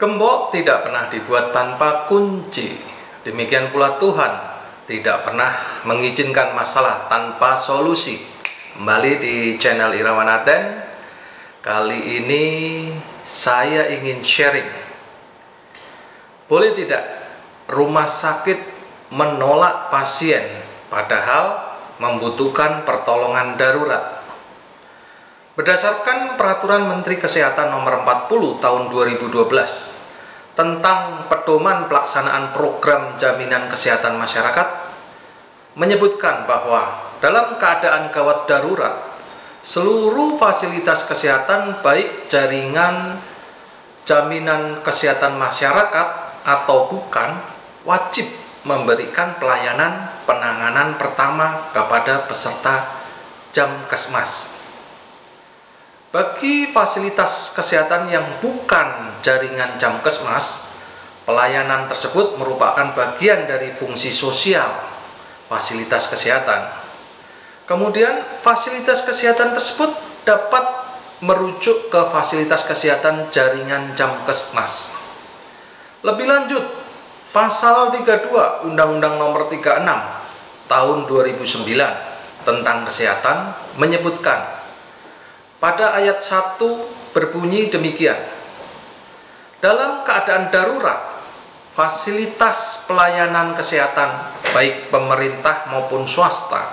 Gembok tidak pernah dibuat tanpa kunci. Demikian pula Tuhan tidak pernah mengizinkan masalah tanpa solusi. Kembali di channel Irawan Aten. Kali ini saya ingin sharing. Boleh tidak rumah sakit menolak pasien padahal membutuhkan pertolongan darurat? Berdasarkan Peraturan Menteri Kesehatan Nomor 40 Tahun 2012 tentang pedoman pelaksanaan program jaminan kesehatan masyarakat, menyebutkan bahwa dalam keadaan gawat darurat, seluruh fasilitas kesehatan baik jaringan jaminan kesehatan masyarakat atau bukan wajib memberikan pelayanan penanganan pertama kepada peserta Jamkesmas. Bagi fasilitas kesehatan yang bukan jaringan Jamkesmas, pelayanan tersebut merupakan bagian dari fungsi sosial fasilitas kesehatan. Kemudian, fasilitas kesehatan tersebut dapat merujuk ke fasilitas kesehatan jaringan Jamkesmas. Lebih lanjut, Pasal 32 Undang-Undang Nomor 36 Tahun 2009 tentang kesehatan menyebutkan pada ayat 1 berbunyi demikian: dalam keadaan darurat, fasilitas pelayanan kesehatan baik pemerintah maupun swasta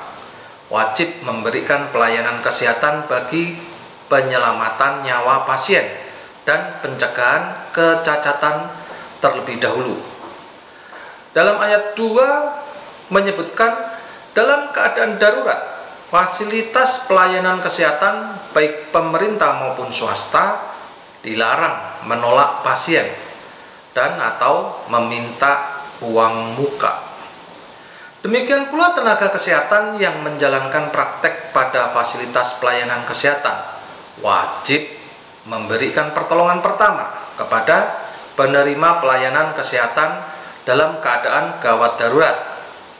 wajib memberikan pelayanan kesehatan bagi penyelamatan nyawa pasien dan pencegahan kecacatan terlebih dahulu. Dalam ayat 2 menyebutkan dalam keadaan darurat, fasilitas pelayanan kesehatan baik pemerintah maupun swasta dilarang menolak pasien dan atau meminta uang muka. Demikian pula tenaga kesehatan yang menjalankan praktek pada fasilitas pelayanan kesehatan wajib memberikan pertolongan pertama kepada penerima pelayanan kesehatan dalam keadaan gawat darurat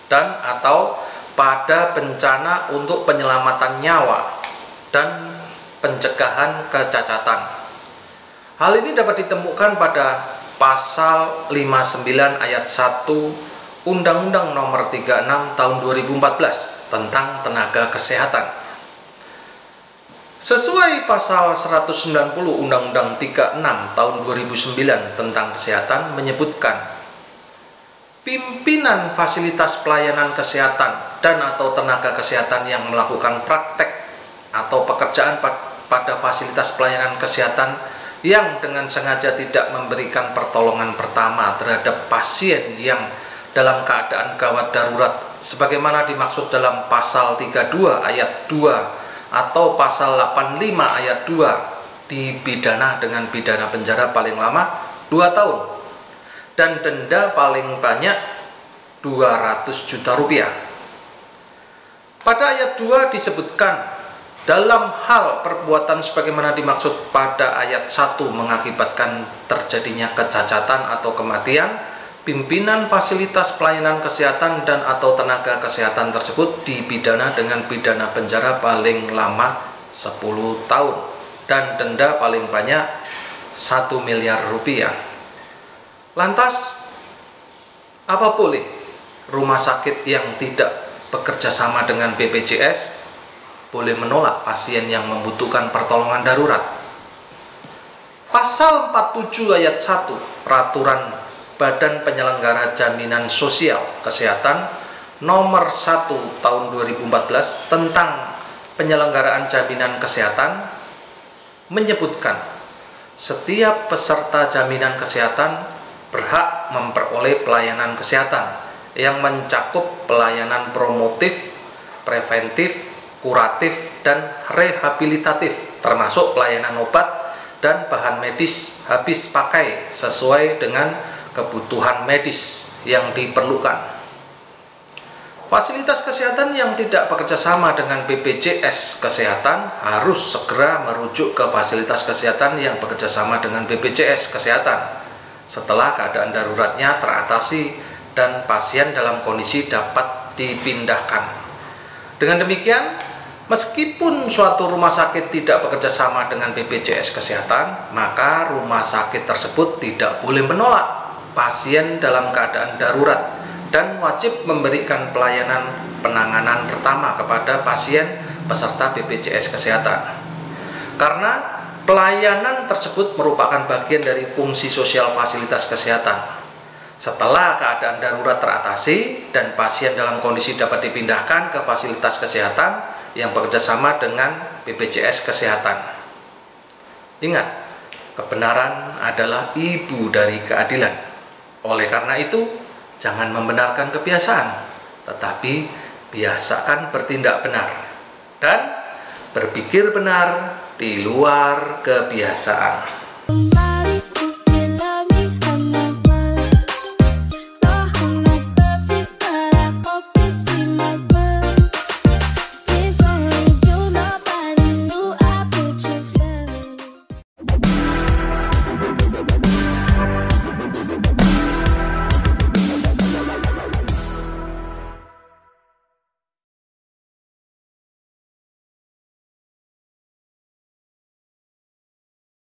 dan atau pada bencana untuk penyelamatan nyawa dan pencegahan kecacatan. Hal ini dapat ditemukan pada Pasal 59 Ayat 1 Undang-Undang Nomor 36 Tahun 2014 tentang tenaga kesehatan. Sesuai Pasal 190 Undang-Undang 36 Tahun 2009 tentang kesehatan menyebutkan pimpinan fasilitas pelayanan kesehatan dan atau tenaga kesehatan yang melakukan praktek atau pekerjaan pada fasilitas pelayanan kesehatan yang dengan sengaja tidak memberikan pertolongan pertama terhadap pasien yang dalam keadaan gawat darurat sebagaimana dimaksud dalam Pasal 32 Ayat 2 atau Pasal 85 Ayat 2 dipidana dengan pidana penjara paling lama 2 tahun dan denda paling banyak 200 juta rupiah. Pada ayat 2 disebutkan dalam hal perbuatan sebagaimana dimaksud pada ayat 1 mengakibatkan terjadinya kecacatan atau kematian, pimpinan fasilitas pelayanan kesehatan dan atau tenaga kesehatan tersebut dipidana dengan pidana penjara paling lama 10 tahun dan denda paling banyak 1 miliar rupiah. Lantas, apa boleh rumah sakit yang tidak bekerja sama dengan BPJS boleh menolak pasien yang membutuhkan pertolongan darurat? Pasal 47 Ayat 1 Peraturan Badan Penyelenggara Jaminan Sosial Kesehatan Nomor 1 Tahun 2014 tentang penyelenggaraan jaminan kesehatan menyebutkan setiap peserta jaminan kesehatan berhak memperoleh pelayanan kesehatan yang mencakup pelayanan promotif, preventif, kuratif, dan rehabilitatif, termasuk pelayanan obat dan bahan medis habis pakai sesuai dengan kebutuhan medis yang diperlukan. Fasilitas kesehatan yang tidak bekerjasama dengan BPJS Kesehatan harus segera merujuk ke fasilitas kesehatan yang bekerjasama dengan BPJS Kesehatan setelah keadaan daruratnya teratasi dan pasien dalam kondisi dapat dipindahkan. Dengan demikian, Meskipun suatu rumah sakit tidak bekerja sama dengan BPJS Kesehatan, maka rumah sakit tersebut tidak boleh menolak pasien dalam keadaan darurat dan wajib memberikan pelayanan penanganan pertama kepada pasien peserta BPJS Kesehatan. Karena pelayanan tersebut merupakan bagian dari fungsi sosial fasilitas kesehatan. Setelah keadaan darurat teratasi dan pasien dalam kondisi dapat dipindahkan ke fasilitas kesehatan yang bekerjasama dengan BPJS Kesehatan. Ingat, kebenaran adalah ibu dari keadilan. Oleh karena itu, jangan membenarkan kebiasaan, tetapi biasakan bertindak benar dan berpikir benar di luar kebiasaan.